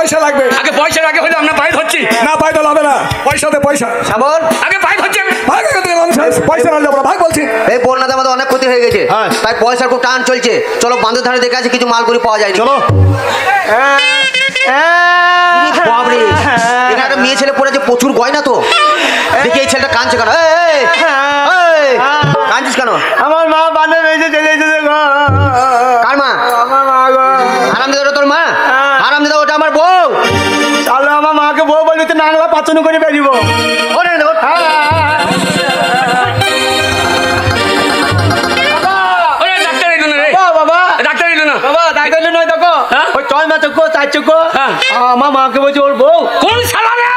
পয়সা লাগবে। আগে পয়সার আগে হলে আমরা পায়ে ধরছি। না পাই তো হবে না, পয়সা দে পয়সা। শ্যামল, আগে পায়ে ধরছি আমি। ভাগ এখান থেকে nonsense, পয়সা না যাবো না, ভাগ বলছি। এই বন্যাতে আমাদের অনেক ক্ষতি হয়ে গেছে, হ্যাঁ। তাই পয়সার খুব টান চলছে। চলো বাঁধের ধারে দেখে আছে কিছু মালগুলি পাওয়া যায়নি। চলো। বাবরে, এখানে একটা মেয়ে ছেলে পড়েছে, প্রচুর গয়না তো। দেখি এই ছেলেটা কাঁদছে কেন? কাঁদছিস কেন? আমার মা বানে বেঁচে চলে এসেছে গো। কার মা? আমার মা গো। হারামজাদা তোর মা? হ্যাঁ। হারামজাদা ওটা আমার বউ। তাহলে আমার মাকে বউ বলি তো নাংলা পাচন করে বেরিব। ওরে দেখো, ওরে ডাক্তার এলো না রে। বাবা ডাক্তার এলো না। বাবা ডাক্তার নয় দেখো, হ্যাঁ? ওই 6 মাস চোখ 4 চোখ হ্যাঁ। আমার মাকে বলছে ওর বউ। কোন শালা রে?